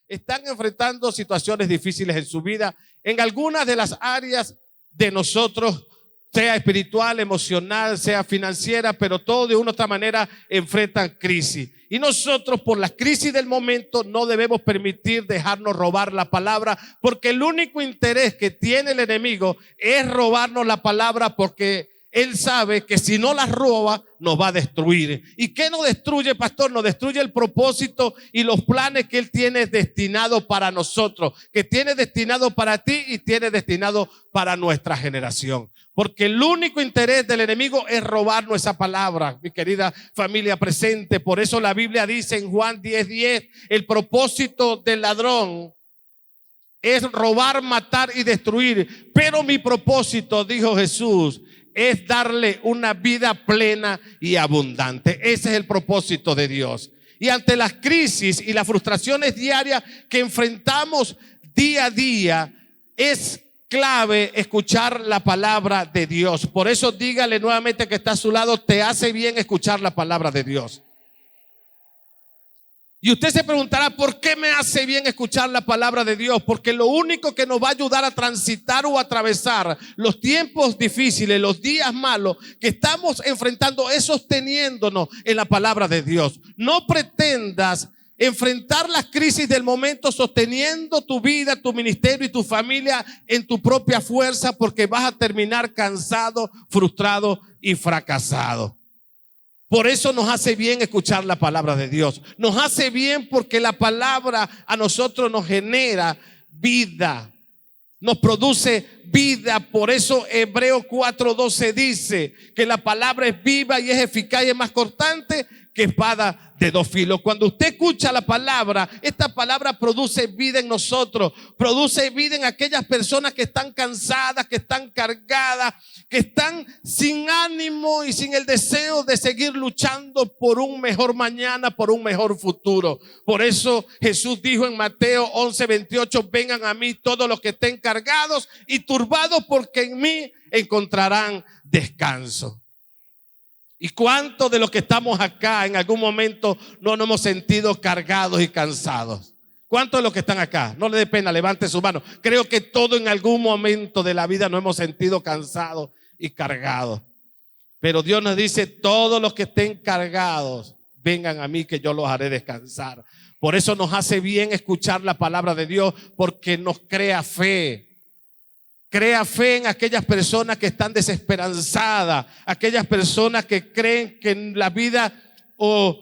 están enfrentando situaciones difíciles en su vida, en algunas de las áreas de nosotros, sea espiritual, emocional, sea financiera, pero todos de una u otra manera enfrentan crisis. Y nosotros, por la crisis del momento, no debemos permitir dejarnos robar la palabra, porque el único interés que tiene el enemigo es robarnos la palabra, porque él sabe que si no la roba, nos va a destruir. ¿Y qué nos destruye, pastor? Nos destruye el propósito y los planes que él tiene destinado para nosotros, que tiene destinado para ti y tiene destinado para nuestra generación. Porque el único interés del enemigo es robarnos esa palabra, mi querida familia presente. Por eso la Biblia dice en Juan 10:10, el propósito del ladrón es robar, matar y destruir. Pero mi propósito, dijo Jesús, es darle una vida plena y abundante. Ese es el propósito de Dios. Y ante las crisis y las frustraciones diarias que enfrentamos día a día, es clave escuchar la palabra de Dios. Por eso dígale nuevamente que está a su lado, te hace bien escuchar la palabra de Dios. Y usted se preguntará, ¿por qué me hace bien escuchar la palabra de Dios? Porque lo único que nos va a ayudar a transitar o atravesar los tiempos difíciles, los días malos que estamos enfrentando, es sosteniéndonos en la palabra de Dios. No pretendas enfrentar las crisis del momento sosteniendo tu vida, tu ministerio y tu familia en tu propia fuerza, porque vas a terminar cansado, frustrado y fracasado. Por eso nos hace bien escuchar la palabra de Dios. Nos hace bien porque la palabra a nosotros nos genera vida, nos produce vida. Por eso Hebreos 4:12 dice que la palabra es viva y es eficaz y es más cortante que espada de dos filos. Cuando usted escucha la palabra, esta palabra produce vida en nosotros, produce vida en aquellas personas que están cansadas, que están cargadas, que están sin ánimo y sin el deseo de seguir luchando por un mejor mañana, por un mejor futuro. Por eso Jesús dijo en Mateo 11:28, vengan a mí todos los que estén cargados y turbados, porque en mí encontrarán descanso. ¿Y cuántos de los que estamos acá en algún momento no nos hemos sentido cargados y cansados? ¿Cuántos de los que están acá? No le dé pena, levante su mano. Creo que todos en algún momento de la vida nos hemos sentido cansados y cargados. Pero Dios nos dice, todos los que estén cargados, vengan a mí que yo los haré descansar. Por eso nos hace bien escuchar la palabra de Dios, porque nos crea fe. Crea fe en aquellas personas que están desesperanzadas, aquellas personas que creen que la vida o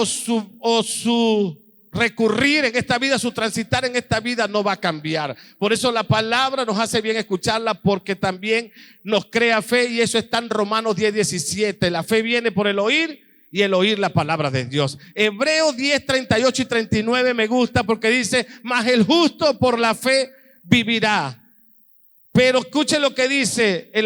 su recurrir en esta vida, su transitar en esta vida no va a cambiar. Por eso la palabra nos hace bien escucharla, porque también nos crea fe, y eso está en Romanos 10:17. La fe viene por el oír y el oír la palabra de Dios. Hebreos 10:38 y 39 me gusta, porque dice, mas el justo por la fe vivirá. Pero escuche lo que dice el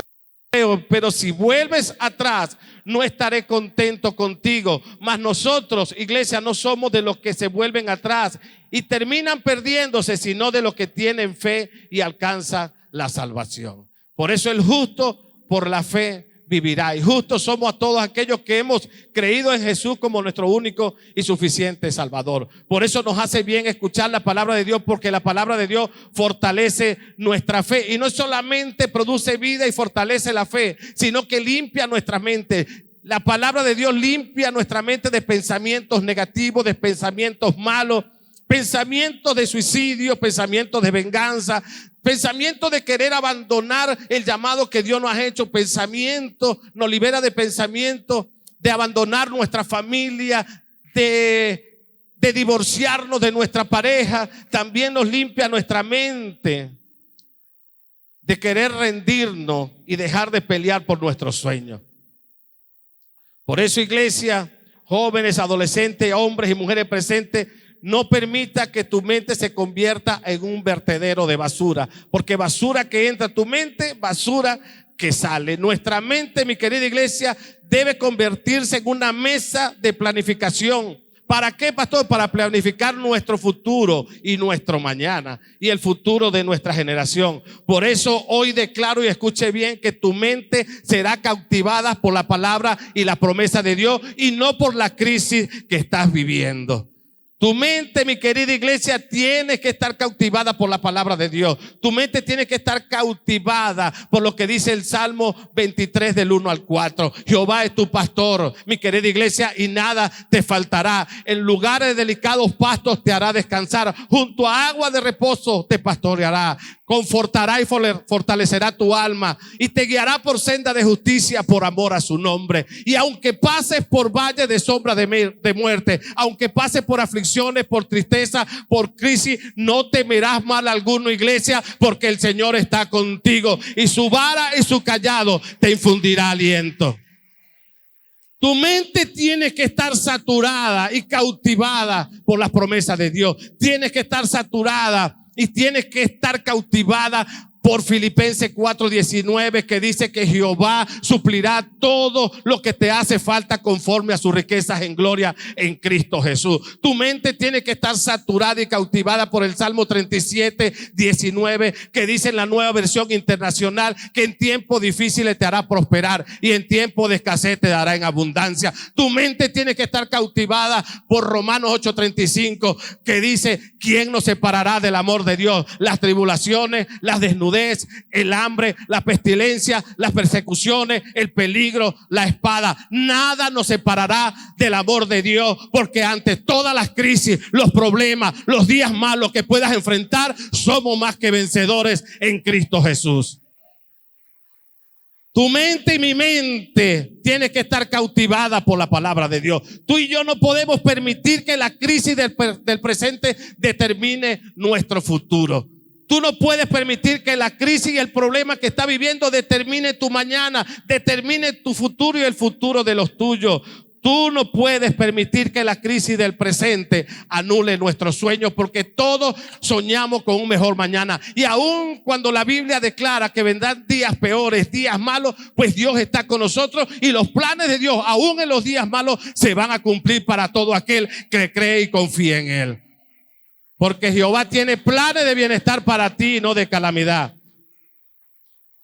Hebreo, pero si vuelves atrás, no estaré contento contigo. Mas nosotros, iglesia, no somos de los que se vuelven atrás y terminan perdiéndose, sino de los que tienen fe y alcanzan la salvación. Por eso el justo por la fe vivirá. Y justos somos a todos aquellos que hemos creído en Jesús como nuestro único y suficiente Salvador. Por eso nos hace bien escuchar la palabra de Dios, porque la palabra de Dios fortalece nuestra fe. Y no solamente produce vida y fortalece la fe, sino que limpia nuestra mente. La palabra de Dios limpia nuestra mente de pensamientos negativos, de pensamientos malos, pensamientos de suicidio, pensamientos de venganza, pensamiento de querer abandonar el llamado que Dios nos ha hecho. Pensamiento nos libera de pensamiento de abandonar nuestra familia, de divorciarnos de nuestra pareja. También nos limpia nuestra mente de querer rendirnos y dejar de pelear por nuestros sueños. Por eso, iglesia, jóvenes, adolescentes, hombres y mujeres presentes, no permita que tu mente se convierta en un vertedero de basura, porque basura que entra a tu mente, basura que sale. Nuestra mente, mi querida iglesia, debe convertirse en una mesa de planificación. ¿Para qué, pastor? Para planificar nuestro futuro y nuestro mañana y el futuro de nuestra generación. Por eso hoy declaro, y escuche bien, que tu mente será cautivada por la palabra y la promesa de Dios, y no por la crisis que estás viviendo. Tu mente, mi querida iglesia, tiene que estar cautivada por la palabra de Dios. Tu mente tiene que estar cautivada por lo que dice el Salmo 23 del 1 al 4. Jehová es tu pastor, mi querida iglesia, y nada te faltará. En lugares de delicados pastos te hará descansar. Junto a agua de reposo te pastoreará. Confortará y fortalecerá tu alma y te guiará por senda de justicia por amor a su nombre. Y aunque pases por valle de sombra de muerte, aunque pases por aflicciones, por tristeza, por crisis, no temerás mal alguno, iglesia, porque el Señor está contigo y su vara y su cayado te infundirá aliento. Tu mente tiene que estar saturada y cautivada por las promesas de Dios. Tienes que estar saturada y tienes que estar cautivada por Filipenses 4:19, que dice que Jehová suplirá todo lo que te hace falta conforme a sus riquezas en gloria en Cristo Jesús. Tu mente tiene que estar saturada y cautivada por el Salmo 37:19, que dice en la Nueva Versión Internacional que en tiempos difíciles te hará prosperar y en tiempos de escasez te dará en abundancia. Tu mente tiene que estar cautivada por Romanos 8:35, que dice: ¿quién nos separará del amor de Dios? Las tribulaciones, las desnudez, el hambre, la pestilencia, las persecuciones, el peligro, la espada. Nada nos separará del amor de Dios, porque ante todas las crisis, los problemas, los días malos que puedas enfrentar, somos más que vencedores en Cristo Jesús. Tu mente y mi mente tiene que estar cautivada por la palabra de Dios. Tú y yo no podemos permitir que la crisis del presente determine nuestro futuro. Tú no puedes permitir que la crisis y el problema que estás viviendo determine tu mañana, determine tu futuro y el futuro de los tuyos. Tú no puedes permitir que la crisis del presente anule nuestros sueños, porque todos soñamos con un mejor mañana. Y aun cuando la Biblia declara que vendrán días peores, días malos, pues Dios está con nosotros y los planes de Dios, aun en los días malos, se van a cumplir para todo aquel que cree y confía en Él. Porque Jehová tiene planes de bienestar para ti, no de calamidad.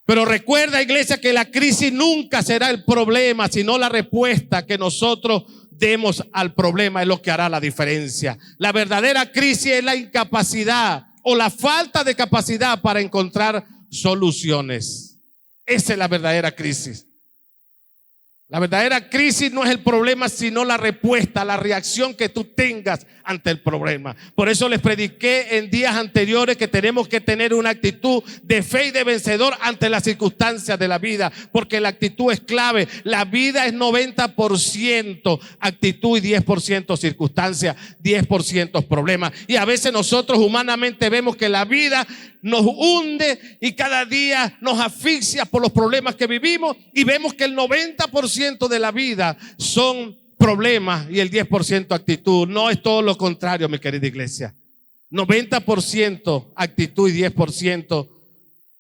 Pero recuerda, iglesia, que la crisis nunca será el problema, sino la respuesta que nosotros demos al problema es lo que hará la diferencia. La verdadera crisis es la incapacidad o la falta de capacidad para encontrar soluciones. Esa es la verdadera crisis. La verdadera crisis no es el problema, sino la respuesta, la reacción que tú tengas ante el problema. Por eso les prediqué en días anteriores que tenemos que tener una actitud de fe y de vencedor ante las circunstancias de la vida, porque la actitud es clave. La vida es 90% actitud y 10% circunstancia, 10% problema. Y a veces nosotros humanamente vemos que la vida nos hunde y cada día nos asfixia por los problemas que vivimos, y vemos que el 90% de la vida son problemas y el 10% actitud. No es todo lo contrario, mi querida iglesia. 90% actitud y 10%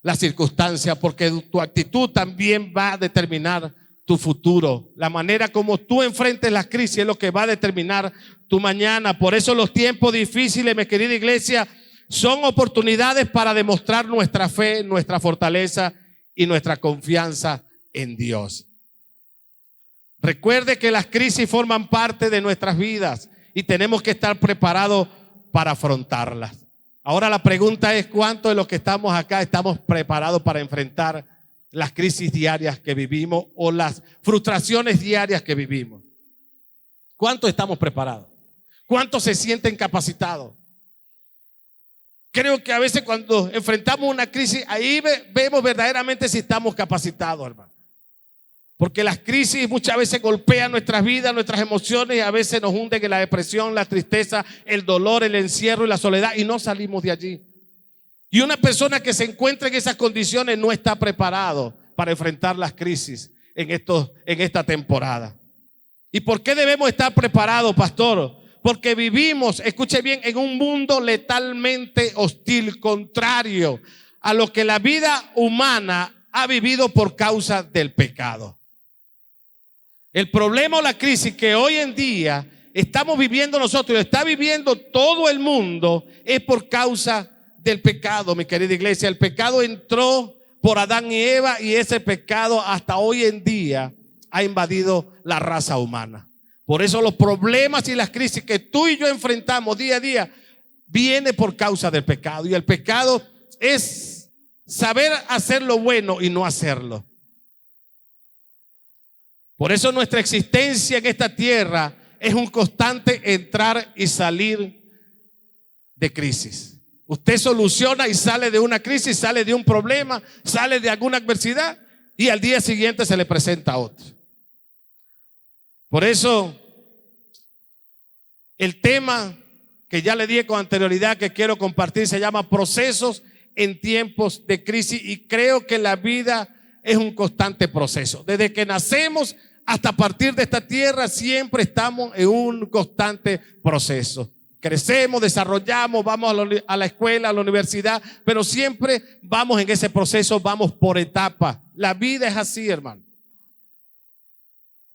la circunstancia, porque tu actitud también va a determinar tu futuro. La manera como tú enfrentes las crisis es lo que va a determinar tu mañana. Por eso los tiempos difíciles, mi querida iglesia, son oportunidades para demostrar nuestra fe, nuestra fortaleza y nuestra confianza en Dios. Recuerde que las crisis forman parte de nuestras vidas y tenemos que estar preparados para afrontarlas. Ahora la pregunta es: ¿cuántos de los que estamos acá estamos preparados para enfrentar las crisis diarias que vivimos o las frustraciones diarias que vivimos? ¿Cuántos estamos preparados? ¿Cuántos se sienten capacitados? Creo que a veces cuando enfrentamos una crisis, ahí vemos verdaderamente si estamos capacitados, hermano. Porque las crisis muchas veces golpean nuestras vidas, nuestras emociones, y a veces nos hunden en la depresión, la tristeza, el dolor, el encierro y la soledad, y no salimos de allí. Y una persona que se encuentra en esas condiciones no está preparado para enfrentar las crisis en esta temporada. ¿Y por qué debemos estar preparados, pastor? Porque vivimos, escuche bien, en un mundo letalmente hostil, contrario a lo que la vida humana ha vivido por causa del pecado. El problema o la crisis que hoy en día estamos viviendo nosotros, está viviendo todo el mundo, es por causa del pecado, mi querida iglesia. El pecado entró por Adán y Eva, y ese pecado hasta hoy en día ha invadido la raza humana. Por eso los problemas y las crisis que tú y yo enfrentamos día a día viene por causa del pecado. Y el pecado es saber hacer lo bueno y no hacerlo. Por eso nuestra existencia en esta tierra es un constante entrar y salir de crisis. Usted soluciona y sale de una crisis, sale de un problema, sale de alguna adversidad y al día siguiente se le presenta otro. Por eso el tema que ya le di con anterioridad que quiero compartir se llama procesos en tiempos de crisis, y creo que la vida es un constante proceso. Desde que nacemos hasta partir de esta tierra siempre estamos en un constante proceso. Crecemos, desarrollamos, vamos a la escuela, a la universidad, pero siempre vamos en ese proceso, vamos por etapas. La vida es así, hermano.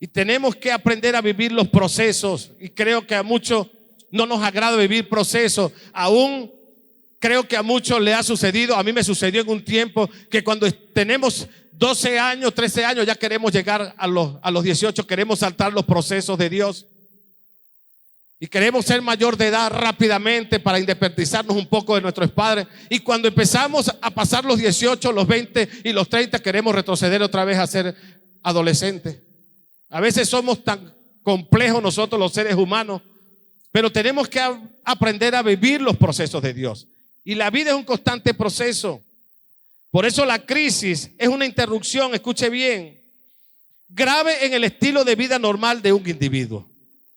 Y tenemos que aprender a vivir los procesos. Y creo que a muchos no nos agrada vivir procesos. Aún creo que a muchos le ha sucedido, a mí me sucedió en un tiempo que cuando tenemos 12 años, 13 años, ya queremos llegar a los 18, queremos saltar los procesos de Dios. Y queremos ser mayor de edad rápidamente para independizarnos un poco de nuestros padres. Y cuando empezamos a pasar los 18, los 20 y los 30, queremos retroceder otra vez a ser adolescentes. A veces somos tan complejos nosotros los seres humanos, pero tenemos que aprender a vivir los procesos de Dios. Y la vida es un constante proceso. Por eso la crisis es una interrupción, escuche bien, grave en el estilo de vida normal de un individuo.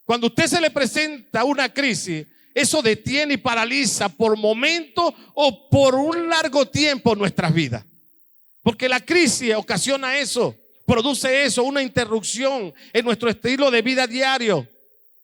Cuando a usted se le presenta una crisis, eso detiene y paraliza por momentos o por un largo tiempo nuestras vidas. Porque la crisis ocasiona eso, produce eso, una interrupción en nuestro estilo de vida diario,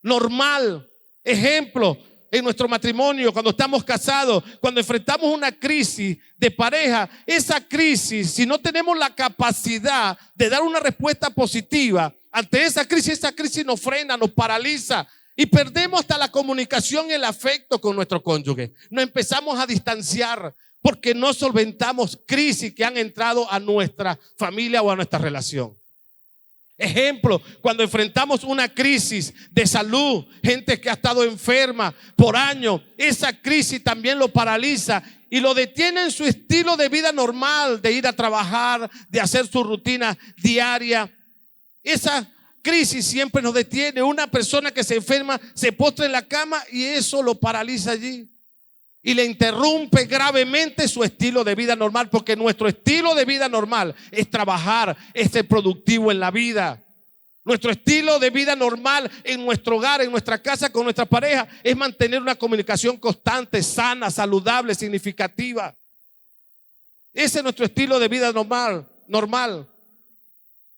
normal. Ejemplo, en nuestro matrimonio, cuando estamos casados, cuando enfrentamos una crisis de pareja, esa crisis, si no tenemos la capacidad de dar una respuesta positiva ante esa crisis nos frena, nos paraliza y perdemos hasta la comunicación y el afecto con nuestro cónyuge. Nos empezamos a distanciar porque no solventamos crisis que han entrado a nuestra familia o a nuestra relación. Ejemplo, cuando enfrentamos una crisis de salud, gente que ha estado enferma por años, esa crisis también lo paraliza y lo detiene en su estilo de vida normal, de ir a trabajar, de hacer su rutina diaria. Esa crisis siempre nos detiene. Una persona que se enferma se postra en la cama y eso lo paraliza allí y le interrumpe gravemente su estilo de vida normal, porque nuestro estilo de vida normal es trabajar, es ser productivo en la vida. Nuestro estilo de vida normal en nuestro hogar, en nuestra casa, con nuestra pareja, es mantener una comunicación constante, sana, saludable, significativa. Ese es nuestro estilo de vida normal.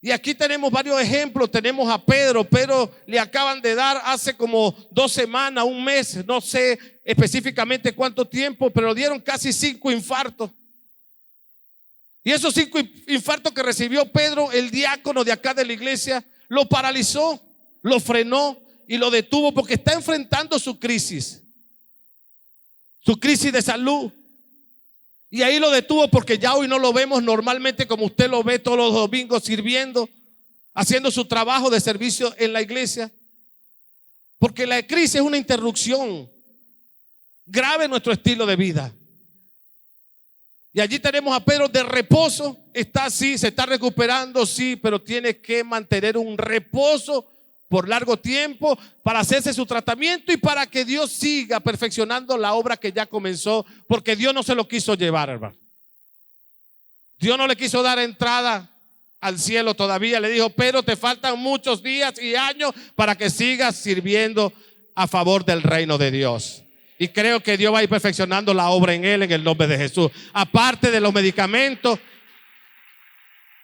Y aquí tenemos varios ejemplos. Tenemos a Pedro. Pedro le acaban de dar hace como 2 semanas, un mes, no sé específicamente cuánto tiempo, pero dieron casi 5 infartos. Y esos 5 infartos que recibió Pedro, el diácono de acá de la iglesia, lo paralizó, lo frenó y lo detuvo porque está enfrentando su crisis de salud. Y ahí lo detuvo porque ya hoy no lo vemos normalmente como usted lo ve todos los domingos sirviendo, haciendo su trabajo de servicio en la iglesia. Porque la crisis es una interrupción grave en nuestro estilo de vida. Y allí tenemos a Pedro de reposo. Está así, se está recuperando, sí, pero tiene que mantener un reposo por largo tiempo para hacerse su tratamiento y para que Dios siga perfeccionando la obra que ya comenzó, porque Dios no se lo quiso llevar, hermano. Dios no le quiso dar entrada al cielo todavía. Le dijo: Pedro, te faltan muchos días y años para que sigas sirviendo a favor del reino de Dios. Y creo que Dios va a ir perfeccionando la obra en él, en el nombre de Jesús. Aparte de los medicamentos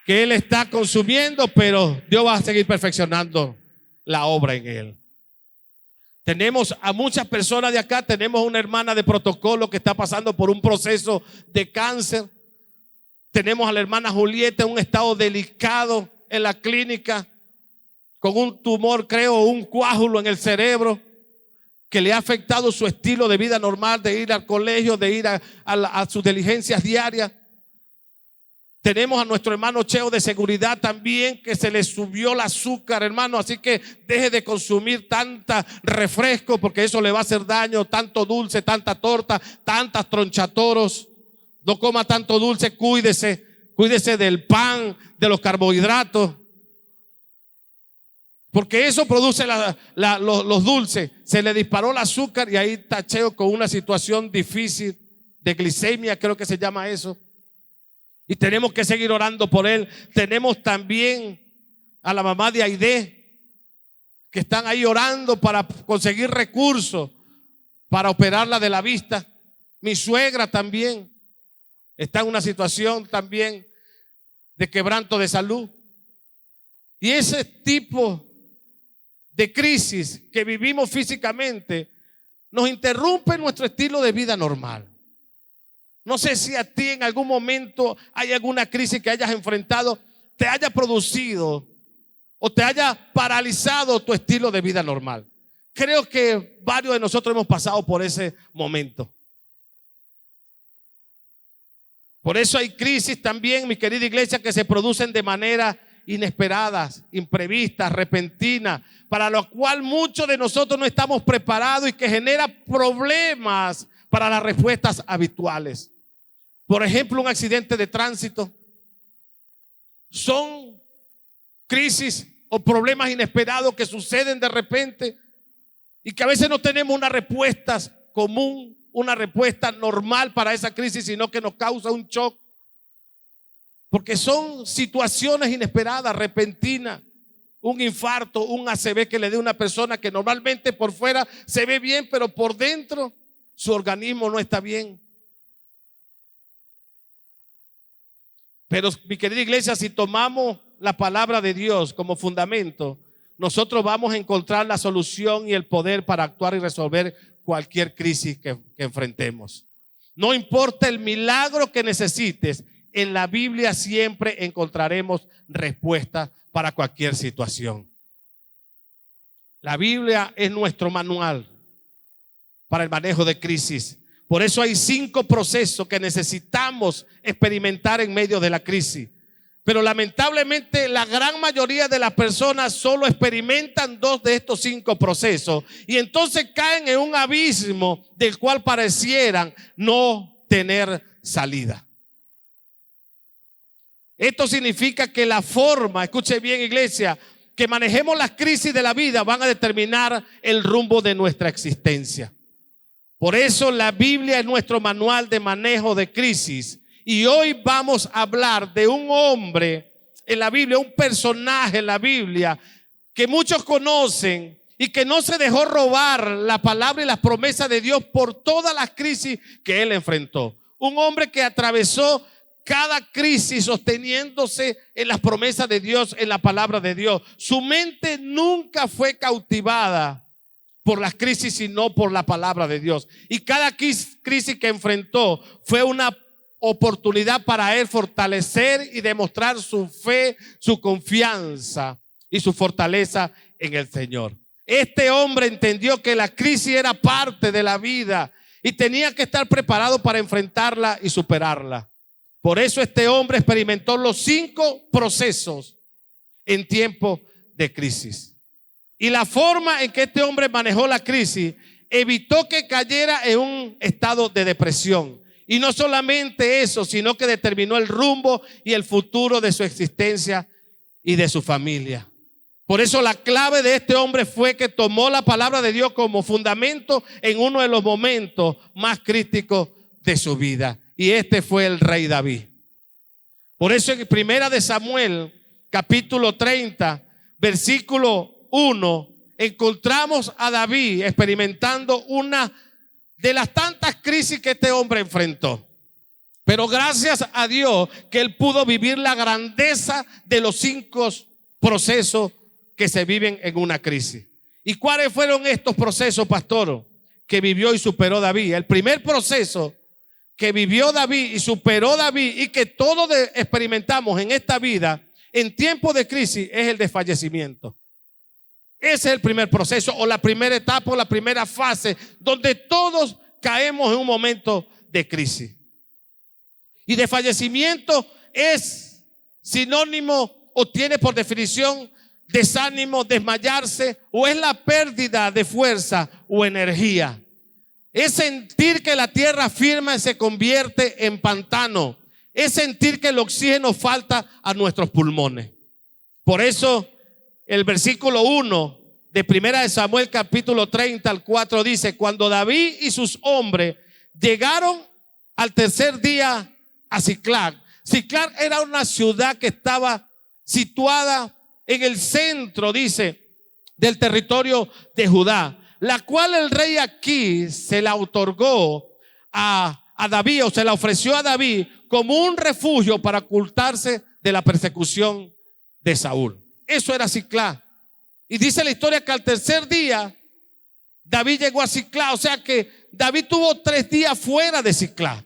que él está consumiendo, pero Dios va a seguir perfeccionando la obra en él. Tenemos a muchas personas de acá. Tenemos una hermana de protocolo que está pasando por un proceso de cáncer. Tenemos a la hermana Julieta en un estado delicado en la clínica con un tumor, creo, un coágulo en el cerebro que le ha afectado su estilo de vida normal, de ir al colegio, de ir a sus diligencias diarias. Tenemos a nuestro hermano Cheo de seguridad también, que se le subió el azúcar, hermano. Así que deje de consumir tanta refresco, porque eso le va a hacer daño. Tanto dulce, tanta torta, tantas tronchatoros. No coma tanto dulce, cuídese. Cuídese del pan, de los carbohidratos. Porque eso produce los dulces. Se le disparó el azúcar y ahí está Cheo con una situación difícil de glicemia, creo que se llama eso. Y tenemos que seguir orando por él. Tenemos también a la mamá de Aide, que están ahí orando para conseguir recursos para operarla de la vista. Mi suegra también está en una situación también de quebranto de salud. Y ese tipo de crisis que vivimos físicamente nos interrumpe nuestro estilo de vida normal. No sé si a ti en algún momento hay alguna crisis que hayas enfrentado, te haya producido o te haya paralizado tu estilo de vida normal. Creo que varios de nosotros hemos pasado por ese momento. Por eso hay crisis también, mi querida iglesia, que se producen de manera inesperadas, imprevistas, repentinas, para lo cual muchos de nosotros no estamos preparados y que genera problemas para las respuestas habituales. Por ejemplo, un accidente de tránsito. Son crisis o problemas inesperados que suceden de repente y que a veces no tenemos una respuesta común, una respuesta normal para esa crisis, sino que nos causa un shock. Porque son situaciones inesperadas, repentinas. Un infarto, un ACV que le dé a una persona que normalmente por fuera se ve bien, pero por dentro su organismo no está bien. Pero mi querida iglesia, si tomamos la palabra de Dios como fundamento, nosotros vamos a encontrar la solución y el poder para actuar y resolver cualquier crisis que enfrentemos. No importa el milagro que necesites, en la Biblia siempre encontraremos respuestas para cualquier situación. La Biblia es nuestro manual para el manejo de crisis. Por eso hay 5 procesos que necesitamos experimentar en medio de la crisis. Pero lamentablemente la gran mayoría de las personas solo experimentan 2 de estos 5 procesos y entonces caen en un abismo del cual parecieran no tener salida. Esto significa que la forma, escuche bien iglesia, que manejemos las crisis de la vida van a determinar el rumbo de nuestra existencia. Por eso la Biblia es nuestro manual de manejo de crisis. Y hoy vamos a hablar de un hombre en la Biblia, un personaje en la Biblia que muchos conocen y que no se dejó robar la palabra y las promesas de Dios por todas las crisis que él enfrentó. Un hombre que atravesó cada crisis sosteniéndose en las promesas de Dios, en la palabra de Dios. Su mente nunca fue cautivada por las crisis, sino por la palabra de Dios. Y cada crisis que enfrentó fue una oportunidad para él fortalecer y demostrar su fe, su confianza y su fortaleza en el Señor. Este hombre entendió que la crisis era parte de la vida y tenía que estar preparado para enfrentarla y superarla. Por eso este hombre experimentó los 5 procesos en tiempo de crisis. Y la forma en que este hombre manejó la crisis evitó que cayera en un estado de depresión. Y no solamente eso, sino que determinó el rumbo y el futuro de su existencia y de su familia. Por eso la clave de este hombre fue que tomó la palabra de Dios como fundamento en uno de los momentos más críticos de su vida. Y este fue el rey David. Por eso en 1 Samuel, capítulo 30, versículo 1, encontramos a David experimentando una de las tantas crisis que este hombre enfrentó. Pero gracias a Dios que él pudo vivir la grandeza de los 5 procesos que se viven en una crisis. ¿Y cuáles fueron estos procesos, pastor, que vivió y superó David? El primer proceso que vivió David y superó David y que todos experimentamos en esta vida en tiempos de crisis es el desfallecimiento. Ese es el primer proceso o la primera etapa o la primera fase donde todos caemos en un momento de crisis. Y desfallecimiento es sinónimo o tiene por definición desánimo, desmayarse, o es la pérdida de fuerza o energía. Es sentir que la tierra firme se convierte en pantano. Es sentir que el oxígeno falta a nuestros pulmones. Por eso el versículo 1 de 1 de Samuel capítulo 30 al 4 dice: cuando David y sus hombres llegaron al tercer día a Siclag. Siclag era una ciudad que estaba situada en el centro, dice, del territorio de Judá, la cual el rey Aquís se la otorgó a David, o se la ofreció a David como un refugio para ocultarse de la persecución de Saúl. Eso era Siclag. Y dice la historia que al tercer día David llegó a Siclag, o sea que David tuvo 3 días fuera de Siclag.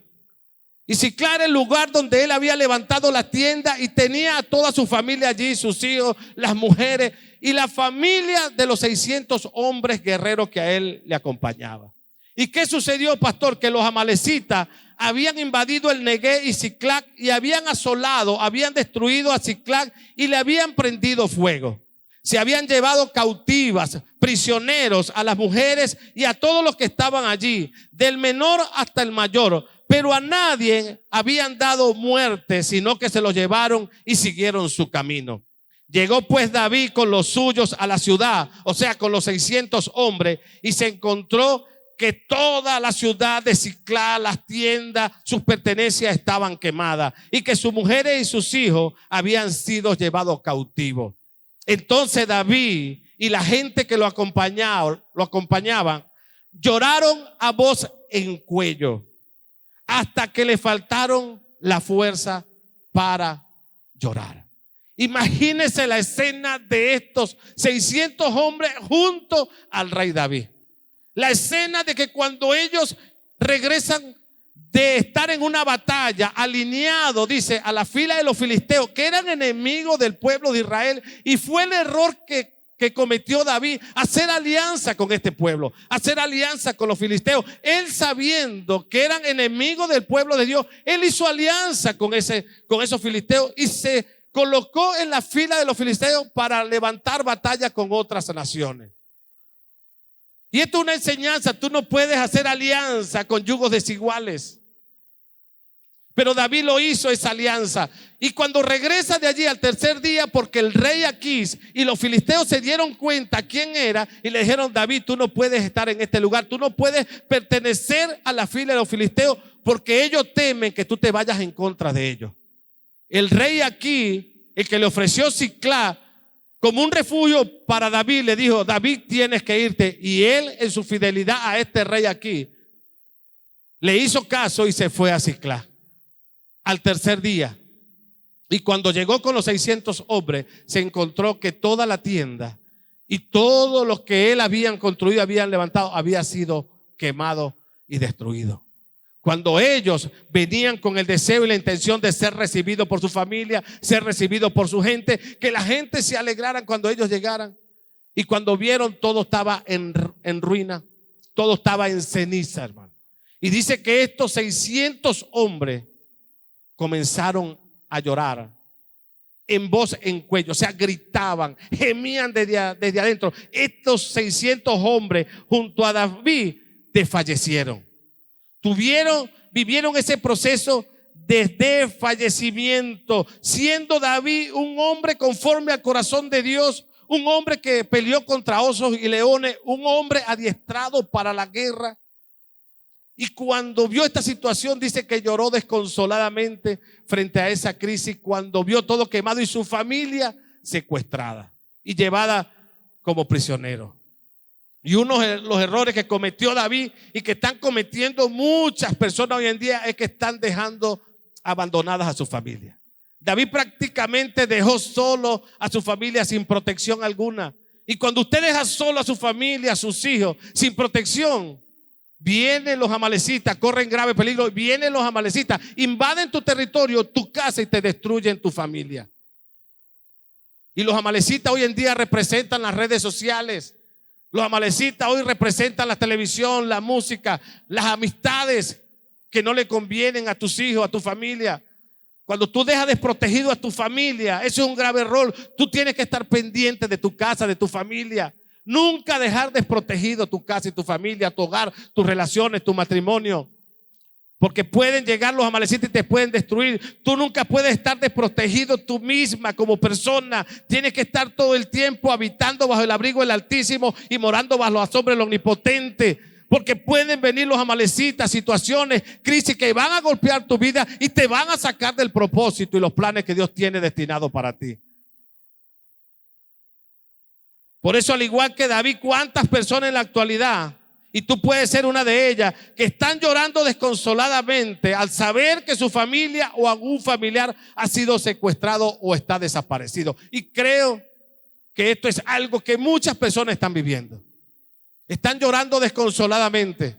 Y Siclag era el lugar donde él había levantado la tienda y tenía a toda su familia allí, sus hijos, las mujeres y la familia de los 600 hombres guerreros que a él le acompañaban. ¿Y qué sucedió, pastor? Que los amalecitas habían invadido el Neguev y Siclag y habían asolado, habían destruido a Siclag y le habían prendido fuego. Se habían llevado cautivas, prisioneros a las mujeres y a todos los que estaban allí, del menor hasta el mayor. Pero a nadie habían dado muerte, sino que se lo llevaron y siguieron su camino. Llegó pues David con los suyos a la ciudad, o sea, con los 600 hombres, y se encontró que toda la ciudad de Siclag, las tiendas, sus pertenencias estaban quemadas y que sus mujeres y sus hijos habían sido llevados cautivos. Entonces David y la gente que lo acompañaban lloraron a voz en cuello hasta que le faltaron la fuerza para llorar. Imagínense la escena de estos 600 hombres junto al rey David. La escena de que cuando ellos regresan de estar en una batalla, alineado, dice, a la fila de los filisteos, que eran enemigos del pueblo de Israel, y fue el error que cometió David, hacer alianza con este pueblo, hacer alianza con los filisteos. Él, sabiendo que eran enemigos del pueblo de Dios, él hizo alianza con esos filisteos y se colocó en la fila de los filisteos para levantar batalla con otras naciones. Y esto es una enseñanza: tú no puedes hacer alianza con yugos desiguales. Pero David lo hizo, esa alianza. Y cuando regresa de allí al tercer día, porque el rey Aquís y los filisteos se dieron cuenta quién era y le dijeron: David, tú no puedes estar en este lugar, tú no puedes pertenecer a la fila de los filisteos, porque ellos temen que tú te vayas en contra de ellos. El rey Aquís, el que le ofreció Siclag como un refugio para David, le dijo: David, tienes que irte. Y él, en su fidelidad a este rey Aquís, le hizo caso y se fue a Siclag al tercer día. Y cuando llegó con los 600 hombres, se encontró que toda la tienda y todo lo que él habían construido, habían levantado, había sido quemado y destruido. Cuando ellos venían con el deseo y la intención de ser recibidos por su familia, ser recibidos por su gente, que la gente se alegrara cuando ellos llegaran. Y cuando vieron, todo estaba en ruina, todo estaba en ceniza, hermano. Y dice que estos 600 hombres comenzaron a llorar en voz en cuello, o sea, gritaban, gemían desde adentro. Estos 600 hombres junto a David desfallecieron. Vivieron ese proceso de fallecimiento, siendo David un hombre conforme al corazón de Dios, un hombre que peleó contra osos y leones, un hombre adiestrado para la guerra. Y cuando vio esta situación, dice que lloró desconsoladamente frente a esa crisis, cuando vio todo quemado y su familia secuestrada y llevada como prisionero. Y uno de los errores que cometió David y que están cometiendo muchas personas hoy en día es que están dejando abandonadas a su familia. David prácticamente dejó solo a su familia sin protección alguna. Y cuando usted deja solo a su familia, a sus hijos, sin protección, vienen los amalecitas, corren grave peligro. Vienen los amalecitas, invaden tu territorio, tu casa, y te destruyen tu familia. Y los amalecitas hoy en día representan las redes sociales. Los amalecitas hoy representan la televisión, la música, las amistades que no le convienen a tus hijos, a tu familia. Cuando tú dejas desprotegido a tu familia, eso es un grave error. Tú tienes que estar pendiente de tu casa, de tu familia. Nunca dejar desprotegido tu casa y tu familia, tu hogar, tus relaciones, tu matrimonio. Porque pueden llegar los amalecitas y te pueden destruir. Tú nunca puedes estar desprotegido tú misma como persona. Tienes que estar todo el tiempo habitando bajo el abrigo del Altísimo y morando bajo la sombra del Omnipotente. Porque pueden venir los amalecitas, situaciones, crisis que van a golpear tu vida y te van a sacar del propósito y los planes que Dios tiene destinados para ti. Por eso, al igual que David, ¿cuántas personas en la actualidad, y tú puedes ser una de ellas, que están llorando desconsoladamente al saber que su familia o algún familiar ha sido secuestrado o está desaparecido? Y creo que esto es algo que muchas personas están viviendo. Están llorando desconsoladamente.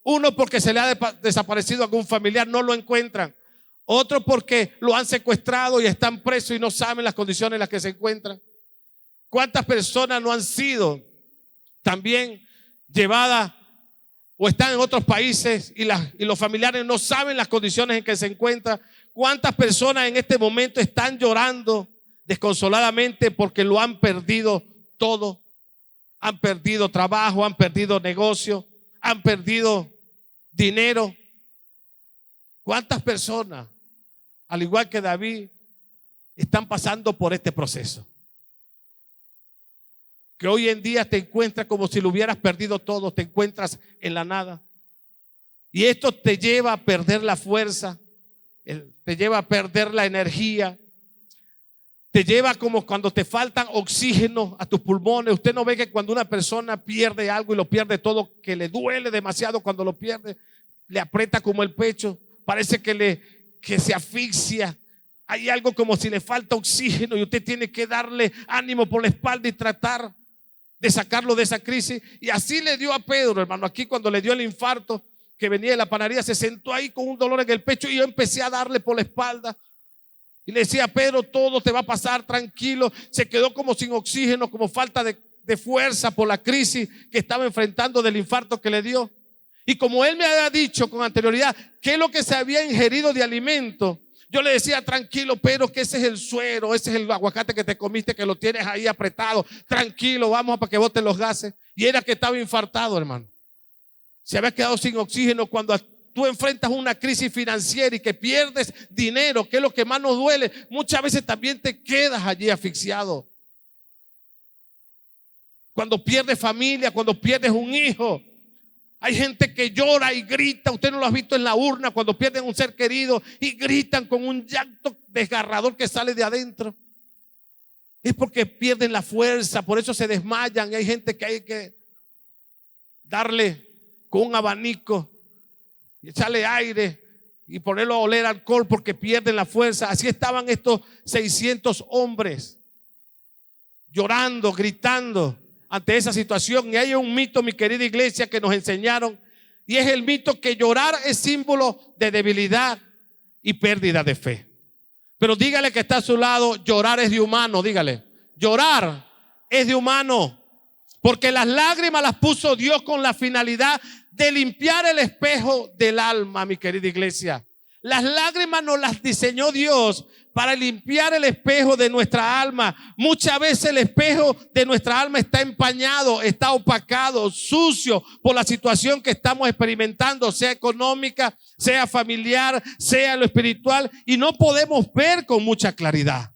Uno porque se le ha desaparecido algún familiar, no lo encuentran. Otro porque lo han secuestrado y están presos y no saben las condiciones en las que se encuentran. ¿Cuántas personas no han sido también llevadas o están en otros países y los familiares no saben las condiciones en que se encuentran? ¿Cuántas personas en este momento están llorando desconsoladamente porque lo han perdido todo? Han perdido trabajo, han perdido negocio, han perdido dinero. ¿Cuántas personas, al igual que David, están pasando por este proceso? Que hoy en día te encuentras como si lo hubieras perdido todo, te encuentras en la nada. Y esto te lleva a perder la fuerza, te lleva a perder la energía, te lleva como cuando te faltan oxígeno a tus pulmones. Usted no ve que cuando una persona pierde algo y lo pierde todo, que le duele demasiado cuando lo pierde, le aprieta como el pecho, parece que se asfixia. Hay algo como si le falta oxígeno y usted tiene que darle ánimo por la espalda y tratar de sacarlo de esa crisis. Y así le dio a Pedro, hermano. Aquí cuando le dio el infarto, que venía de la panadería, se sentó ahí con un dolor en el pecho y yo empecé a darle por la espalda. Y le decía: Pedro, todo te va a pasar, tranquilo. Se quedó como sin oxígeno, como falta de fuerza por la crisis que estaba enfrentando del infarto que le dio. Y como él me había dicho con anterioridad qué es lo que se había ingerido de alimento, yo le decía: tranquilo, Pedro, que ese es el suero, ese es el aguacate que te comiste, que lo tienes ahí apretado. Tranquilo, vamos para que boten los gases. Y era que estaba infartado, hermano. Se había quedado sin oxígeno. Cuando tú enfrentas una crisis financiera y que pierdes dinero, que es lo que más nos duele, muchas veces también te quedas allí asfixiado. Cuando pierdes familia, cuando pierdes un hijo, hay gente que llora y grita. Usted no lo ha visto en la urna cuando pierden un ser querido y gritan con un llanto desgarrador que sale de adentro. Es porque pierden la fuerza, por eso se desmayan. Y hay gente que hay que darle con un abanico y echarle aire y ponerlo a oler alcohol porque pierden la fuerza. Así estaban estos 600 hombres llorando, gritando ante esa situación. Y hay un mito, mi querida iglesia, que nos enseñaron, y es el mito que llorar es símbolo de debilidad y pérdida de fe. Pero dígale que está a su lado: llorar es de humano. Dígale: llorar es de humano, porque las lágrimas las puso Dios con la finalidad de limpiar el espejo del alma, mi querida iglesia. Las lágrimas nos las diseñó Dios para limpiar el espejo de nuestra alma. Muchas veces el espejo de nuestra alma está empañado, está opacado, sucio por la situación que estamos experimentando, sea económica, sea familiar, sea lo espiritual, y no podemos ver con mucha claridad.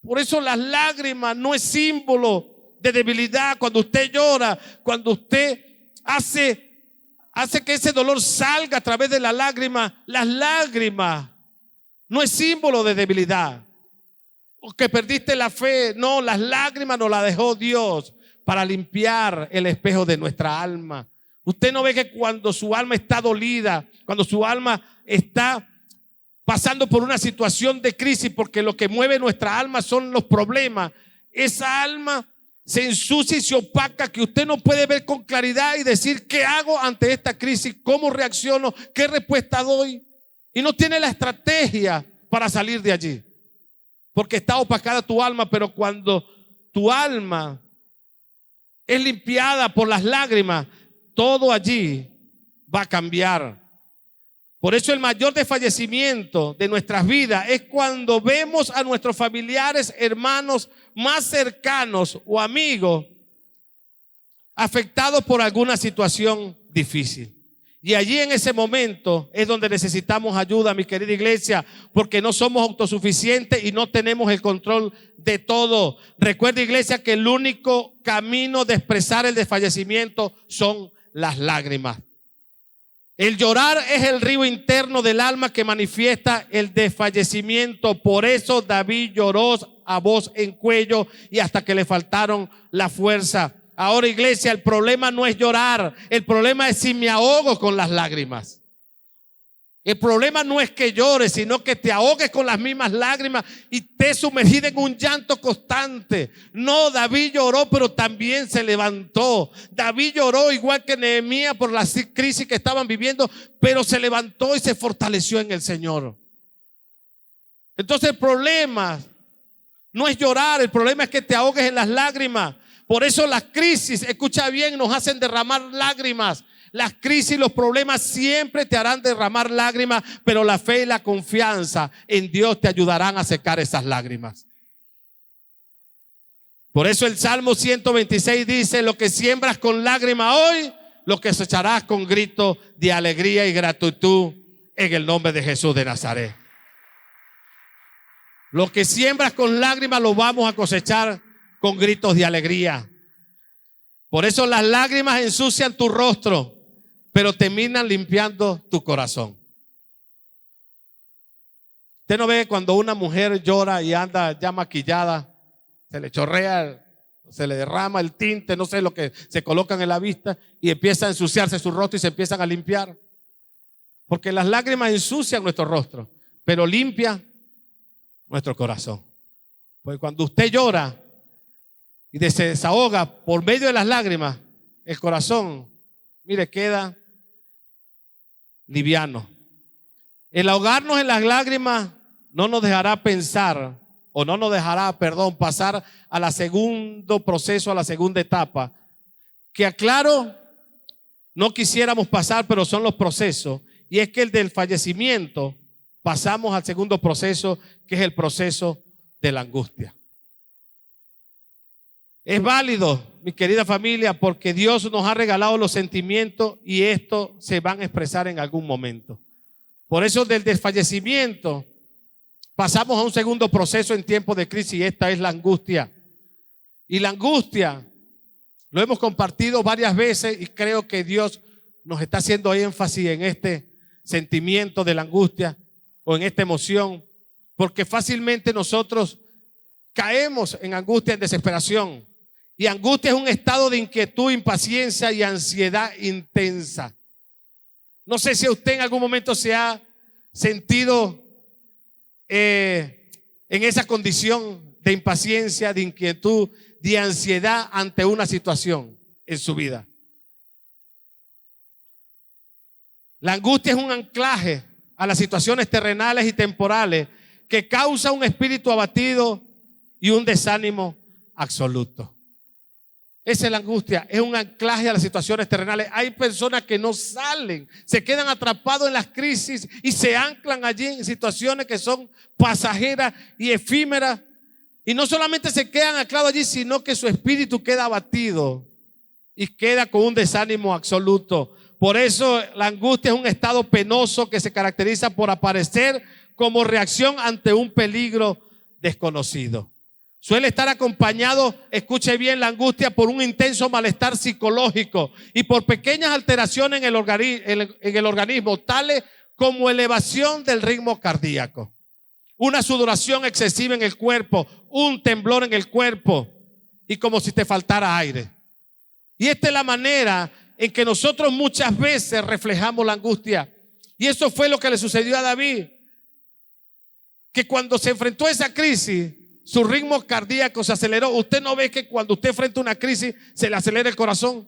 Por eso las lágrimas no es símbolo de debilidad. Cuando usted llora, cuando usted hace que ese dolor salga a través de las lágrimas no es símbolo de debilidad o que perdiste la fe. No, las lágrimas nos las dejó Dios para limpiar el espejo de nuestra alma. Usted no ve que cuando su alma está dolida, cuando su alma está pasando por una situación de crisis, porque lo que mueve nuestra alma son los problemas, esa alma se ensucia y se opaca, que usted no puede ver con claridad y decir: ¿qué hago ante esta crisis? ¿Cómo reacciono? ¿Qué respuesta doy? Y no tiene la estrategia para salir de allí, porque está opacada tu alma. Pero cuando tu alma es limpiada por las lágrimas, todo allí va a cambiar. Por eso el mayor desfallecimiento de nuestras vidas es cuando vemos a nuestros familiares, hermanos más cercanos o amigos afectados por alguna situación difícil. Y allí en ese momento es donde necesitamos ayuda, mi querida iglesia, porque no somos autosuficientes y no tenemos el control de todo. Recuerda, iglesia, que el único camino de expresar el desfallecimiento son las lágrimas. El llorar es el río interno del alma que manifiesta el desfallecimiento. Por eso David lloró a voz en cuello y hasta que le faltaron la fuerza. Ahora, iglesia, el problema no es llorar. El problema es si me ahogo con las lágrimas. El problema no es que llores, sino que te ahogues con las mismas lágrimas y te sumergida en un llanto constante. No, David lloró, pero también se levantó. David lloró igual que Nehemías por la crisis que estaban viviendo, pero se levantó y se fortaleció en el Señor. Entonces el problema no es llorar, el problema es que te ahogues en las lágrimas. Por eso las crisis, escucha bien, nos hacen derramar lágrimas. Las crisis, los problemas siempre te harán derramar lágrimas, pero la fe y la confianza en Dios te ayudarán a secar esas lágrimas. Por eso el Salmo 126 dice: lo que siembras con lágrimas hoy, lo que cosecharás con grito de alegría y gratitud en el nombre de Jesús de Nazaret. Lo que siembras con lágrimas lo vamos a cosechar con gritos de alegría. Por eso las lágrimas ensucian tu rostro, pero terminan limpiando tu corazón. Usted no ve cuando una mujer llora y anda ya maquillada, se le chorrea, se le derrama el tinte, no sé lo que se colocan en la vista, y empieza a ensuciarse su rostro y se empiezan a limpiar. Porque las lágrimas ensucian nuestro rostro, pero limpia nuestro corazón. Porque cuando usted llora y se desahoga por medio de las lágrimas, el corazón, mire, queda liviano. El ahogarnos en las lágrimas no nos dejará pensar, o no nos dejará, pasar a la segundo proceso, a la segunda etapa, que aclaro, no quisiéramos pasar, pero son los procesos, y es que el del fallecimiento pasamos al segundo proceso, que es el proceso de la angustia. Es válido, mi querida familia, porque Dios nos ha regalado los sentimientos y estos se van a expresar en algún momento. Por eso del desfallecimiento pasamos a un segundo proceso en tiempos de crisis, y esta es la angustia. Y la angustia lo hemos compartido varias veces y creo que Dios nos está haciendo énfasis en este sentimiento de la angustia o en esta emoción, porque fácilmente nosotros caemos en angustia, en desesperación. Y angustia es un estado de inquietud, impaciencia y ansiedad intensa. No sé si usted en algún momento se ha sentido en esa condición de impaciencia, de inquietud, de ansiedad ante una situación en su vida. La angustia es un anclaje a las situaciones terrenales y temporales que causa un espíritu abatido y un desánimo absoluto. Esa es la angustia, es un anclaje a las situaciones terrenales. Hay personas que no salen, se quedan atrapados en las crisis y se anclan allí en situaciones que son pasajeras y efímeras. Y no solamente se quedan anclados allí, sino que su espíritu queda abatido y queda con un desánimo absoluto. Por eso la angustia es un estado penoso que se caracteriza por aparecer como reacción ante un peligro desconocido. Suele estar acompañado, escuche bien, la angustia por un intenso malestar psicológico y por pequeñas alteraciones en el organismo, tales como elevación del ritmo cardíaco, una sudoración excesiva en el cuerpo, un temblor en el cuerpo y como si te faltara aire. Y esta es la manera en que nosotros muchas veces reflejamos la angustia. Y eso fue lo que le sucedió a David, que cuando se enfrentó a esa crisis, su ritmo cardíaco se aceleró. Usted no ve que cuando usted enfrenta una crisis se le acelera el corazón.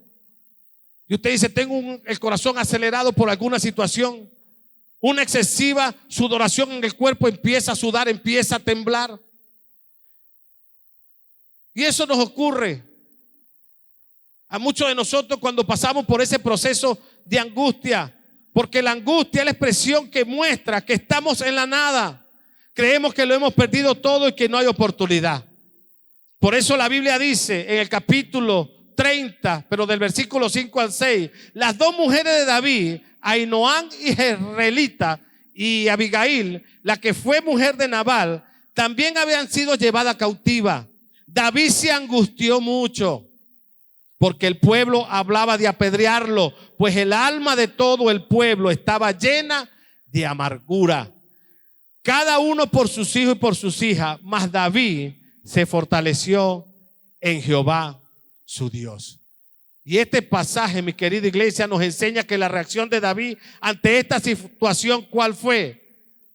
Y usted dice: tengo el corazón acelerado por alguna situación. Una excesiva sudoración en el cuerpo, empieza a sudar, empieza a temblar. Y eso nos ocurre a muchos de nosotros cuando pasamos por ese proceso de angustia. Porque la angustia es la expresión que muestra que estamos en la nada. Creemos que lo hemos perdido todo y que no hay oportunidad. Por eso la Biblia dice en el capítulo 30, pero del versículo 5 al 6, las dos mujeres de David, Ahinoam y Jezreelita, y Abigail, la que fue mujer de Nabal, también habían sido llevadas cautivas. David se angustió mucho porque el pueblo hablaba de apedrearlo, pues el alma de todo el pueblo estaba llena de amargura, cada uno por sus hijos y por sus hijas, mas David se fortaleció en Jehová su Dios. Y este pasaje, mi querida iglesia, nos enseña que la reacción de David ante esta situación, ¿cuál fue?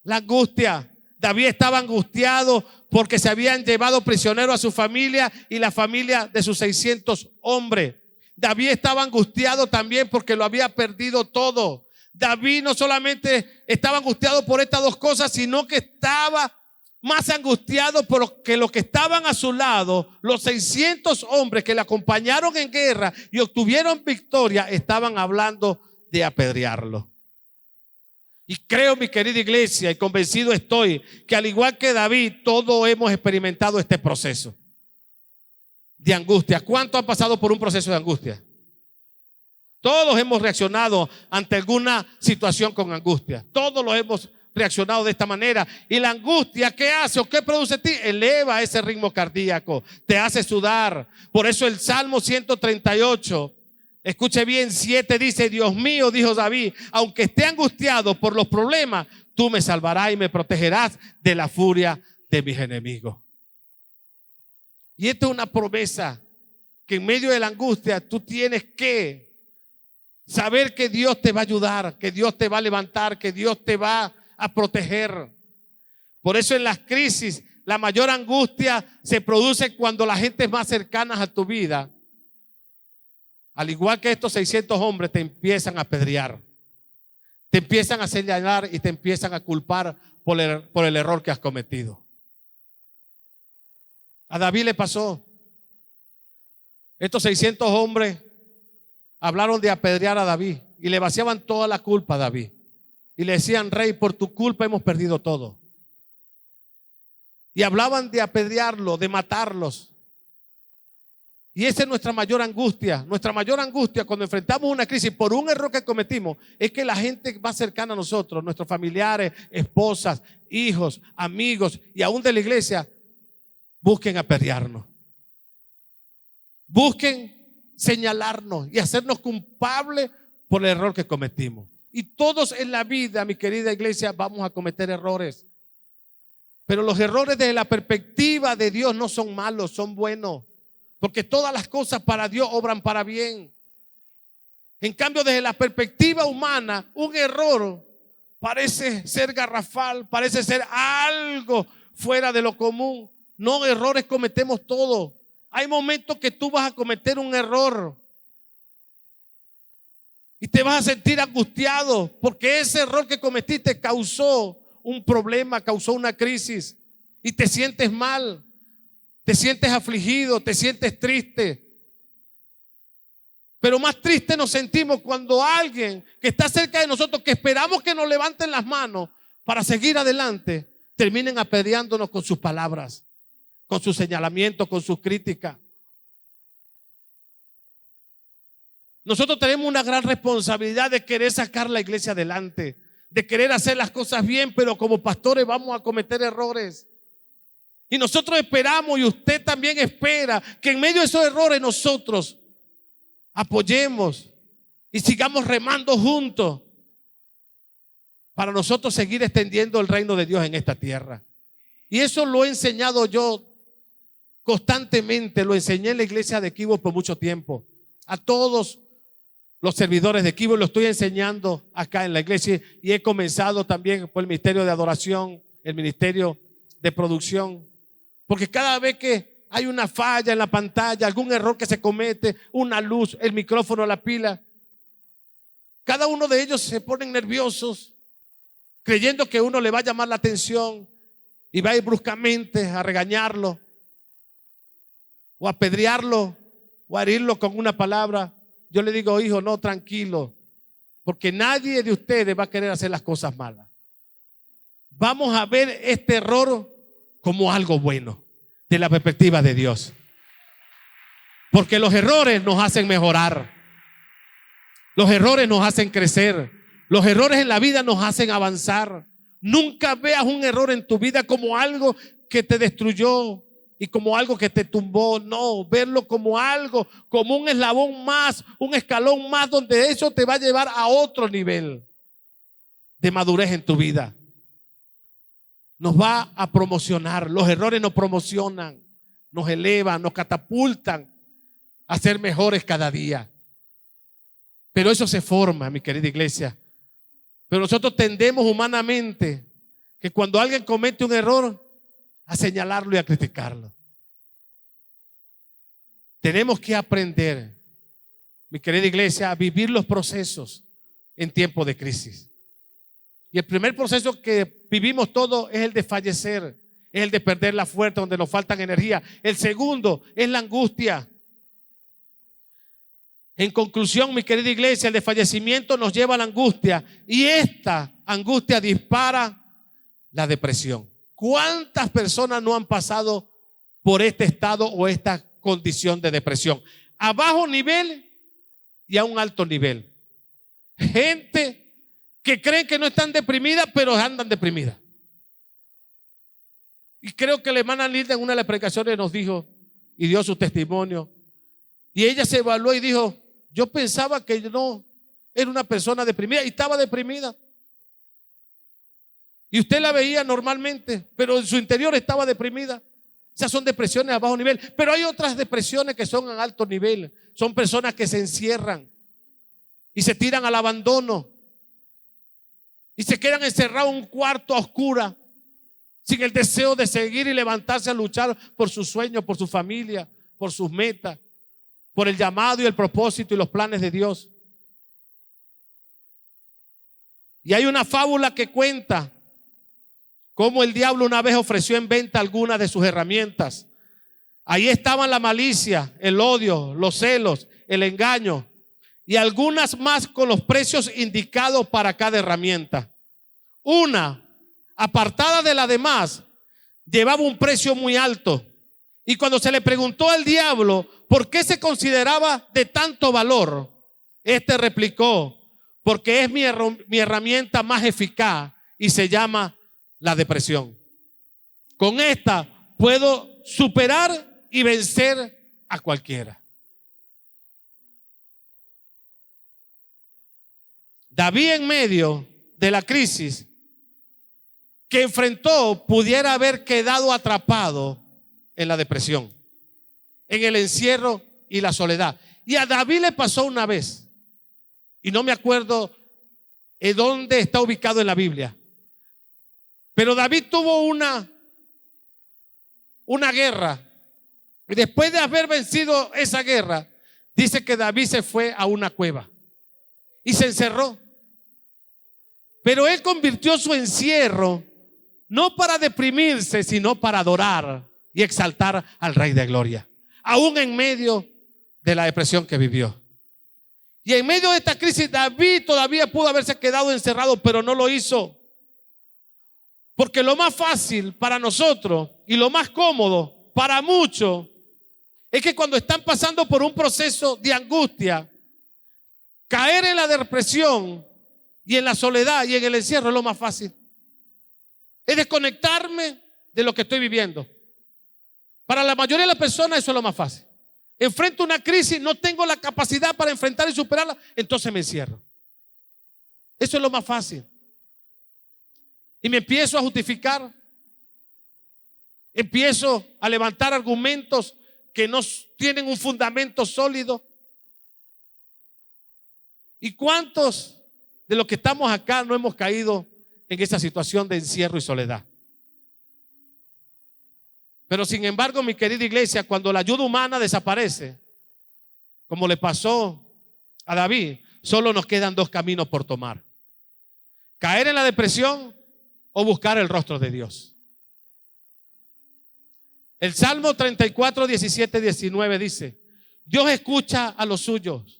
La angustia. David estaba angustiado porque se habían llevado prisionero a su familia y la familia de sus 600 hombres. David estaba angustiado también porque lo había perdido todo. David no solamente estaba angustiado por estas dos cosas, sino que estaba más angustiado porque los que estaban a su lado, los 600 hombres que le acompañaron en guerra y obtuvieron victoria, estaban hablando de apedrearlo. Y creo, mi querida iglesia, y convencido estoy, que al igual que David, todos hemos experimentado este proceso de angustia. ¿Cuántos han pasado por un proceso de angustia? Todos hemos reaccionado ante alguna situación con angustia. Todos lo hemos reaccionado de esta manera. Y la angustia, ¿qué hace o qué produce en ti? Eleva ese ritmo cardíaco, te hace sudar. Por eso el Salmo 138, escuche bien, 7 dice: Dios mío, dijo David, aunque esté angustiado por los problemas, tú me salvarás y me protegerás de la furia de mis enemigos. Y esta es una promesa que en medio de la angustia tú tienes que saber que Dios te va a ayudar, que Dios te va a levantar, que Dios te va a proteger. Por eso en las crisis la mayor angustia se produce cuando la gente más cercana a tu vida, al igual que estos 600 hombres, te empiezan a apedrear, te empiezan a señalar y te empiezan a culpar por el error que has cometido. A David le pasó. Estos 600 hombres hablaron de apedrear a David y le vaciaban toda la culpa a David. Y le decían: rey, por tu culpa hemos perdido todo. Y hablaban de apedrearlo, de matarlos. Y esa es nuestra mayor angustia. Nuestra mayor angustia cuando enfrentamos una crisis por un error que cometimos es que la gente más cercana a nosotros, nuestros familiares, esposas, hijos, amigos y aún de la iglesia, busquen apedrearnos. Busquen señalarnos y hacernos culpables por el error que cometimos. Y todos en la vida, mi querida iglesia, vamos a cometer errores. Pero los errores desde la perspectiva de Dios no son malos, son buenos. Porque todas las cosas para Dios obran para bien. En cambio, desde la perspectiva humana, un error parece ser garrafal, parece ser algo fuera de lo común. No, errores cometemos todos. Hay momentos que tú vas a cometer un error y te vas a sentir angustiado porque ese error que cometiste causó un problema, causó una crisis y te sientes mal, te sientes afligido, te sientes triste. Pero más triste nos sentimos cuando alguien que está cerca de nosotros, que esperamos que nos levanten las manos para seguir adelante, terminen apedreándonos con sus palabras, con sus señalamientos, con sus críticas. Nosotros tenemos una gran responsabilidad de querer sacar la iglesia adelante, de querer hacer las cosas bien, pero como pastores vamos a cometer errores. Y nosotros esperamos, y usted también espera, que en medio de esos errores nosotros apoyemos y sigamos remando juntos para nosotros seguir extendiendo el reino de Dios en esta tierra. Y eso lo he enseñado yo constantemente, lo enseñé en la iglesia de Equivo por mucho tiempo. A todos los servidores de Equivo lo estoy enseñando acá en la iglesia, y he comenzado también por el ministerio de adoración, el ministerio de producción. Porque cada vez que hay una falla en la pantalla, algún error que se comete, una luz, el micrófono, la pila, cada uno de ellos se ponen nerviosos, creyendo que uno le va a llamar la atención y va a ir bruscamente a regañarlo o a apedrearlo o a herirlo con una palabra. Yo le digo: hijo, no, tranquilo, Porque nadie de ustedes va a querer hacer las cosas malas. Vamos a ver este error como algo bueno, de la perspectiva de Dios. Porque los errores nos hacen mejorar. Los errores nos hacen crecer. Los errores en la vida nos hacen avanzar. Nunca veas un error en tu vida como algo que te destruyó y como algo que te tumbó. No, verlo como algo, como un eslabón más, un escalón más, donde eso te va a llevar a otro nivel de madurez en tu vida. Nos va a promocionar. Los errores nos promocionan, nos elevan, nos catapultan a ser mejores cada día. Pero eso se forma, mi querida iglesia. Pero nosotros tendemos humanamente que cuando alguien comete un error, a señalarlo y a criticarlo. Tenemos que aprender, mi querida iglesia, a vivir los procesos en tiempo de crisis. Y el primer proceso que vivimos todos es el de fallecer, es el de perder la fuerza, donde nos faltan energía. El segundo es la angustia. En conclusión, mi querida iglesia, el desfallecimiento nos lleva a la angustia y esta angustia dispara la depresión. ¿Cuántas personas no han pasado por este estado o esta condición de depresión? A bajo nivel y a un alto nivel. Gente que creen que no están deprimidas, pero andan deprimidas. Y creo que la hermana Lilda en una de las predicaciones nos dijo y dio su testimonio. Y ella se evaluó y dijo: yo pensaba que yo no era una persona deprimida y estaba deprimida. Y usted la veía normalmente, pero en su interior estaba deprimida. Esas son depresiones a bajo nivel. Pero hay otras depresiones que son a alto nivel. Son personas que se encierran y se tiran al abandono y se quedan encerrados en un cuarto a oscuras, sin el deseo de seguir y levantarse a luchar por sus sueños, por su familia, por sus metas, por el llamado y el propósito y los planes de Dios. Y hay una fábula que cuenta cómo el diablo una vez ofreció en venta algunas de sus herramientas. Ahí estaban la malicia, el odio, los celos, el engaño y algunas más con los precios indicados para cada herramienta. Una, apartada de las demás, llevaba un precio muy alto. Y cuando se le preguntó al diablo por qué se consideraba de tanto valor, este replicó: porque es mi herramienta más eficaz y se llama la depresión. Con esta puedo superar y vencer a cualquiera. David, en medio de la crisis que enfrentó, pudiera haber quedado atrapado en la depresión, en el encierro y la soledad. Y a David le pasó una vez, y no me acuerdo en dónde está ubicado en la Biblia, pero David tuvo una guerra, y después de haber vencido esa guerra, dice que David se fue a una cueva y se encerró. Pero él convirtió su encierro no para deprimirse, sino para adorar y exaltar al Rey de Gloria, aún en medio de la depresión que vivió. Y en medio de esta crisis, David todavía pudo haberse quedado encerrado, pero no lo hizo. Porque lo más fácil para nosotros y lo más cómodo para muchos es que cuando están pasando por un proceso de angustia, caer en la depresión y en la soledad y en el encierro es lo más fácil. Es desconectarme de lo que estoy viviendo. Para la mayoría de las personas eso es lo más fácil. Enfrento una crisis, no tengo la capacidad para enfrentar y superarla, entonces me encierro. Eso es lo más fácil. Y me empiezo a justificar. Empiezo a levantar argumentos que no tienen un fundamento sólido. ¿Y cuántos de los que estamos acá no hemos caído en esa situación de encierro y soledad? Pero sin embargo, mi querida iglesia, cuando la ayuda humana desaparece, como le pasó a David, solo nos quedan dos caminos por tomar: caer en la depresión o buscar el rostro de Dios. El Salmo 34, 17, 19 dice: Dios escucha a los suyos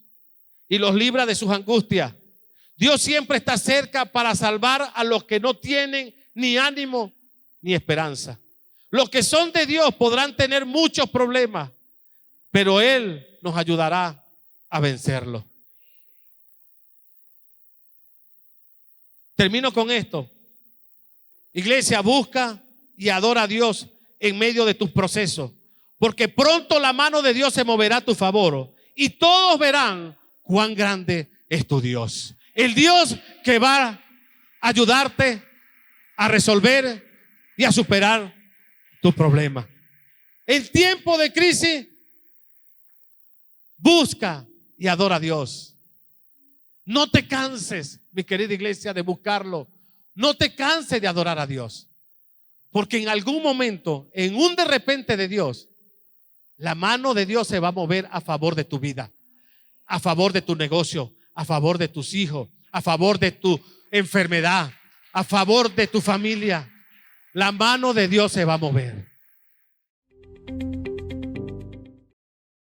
y los libra de sus angustias. Dios siempre está cerca para salvar a los que no tienen ni ánimo ni esperanza. Los que son de Dios podrán tener muchos problemas, pero Él nos ayudará a vencerlos. Termino con esto. Iglesia, busca y adora a Dios en medio de tus procesos, porque pronto la mano de Dios se moverá a tu favor y todos verán cuán grande es tu Dios. El Dios que va a ayudarte a resolver y a superar tus problemas. En tiempo de crisis, busca y adora a Dios. No te canses, mi querida iglesia, de buscarlo. No te canses de adorar a Dios. Porque en algún momento, en un de repente de Dios, la mano de Dios se va a mover a favor de tu vida, a favor de tu negocio, a favor de tus hijos, a favor de tu enfermedad, a favor de tu familia. La mano de Dios se va a mover.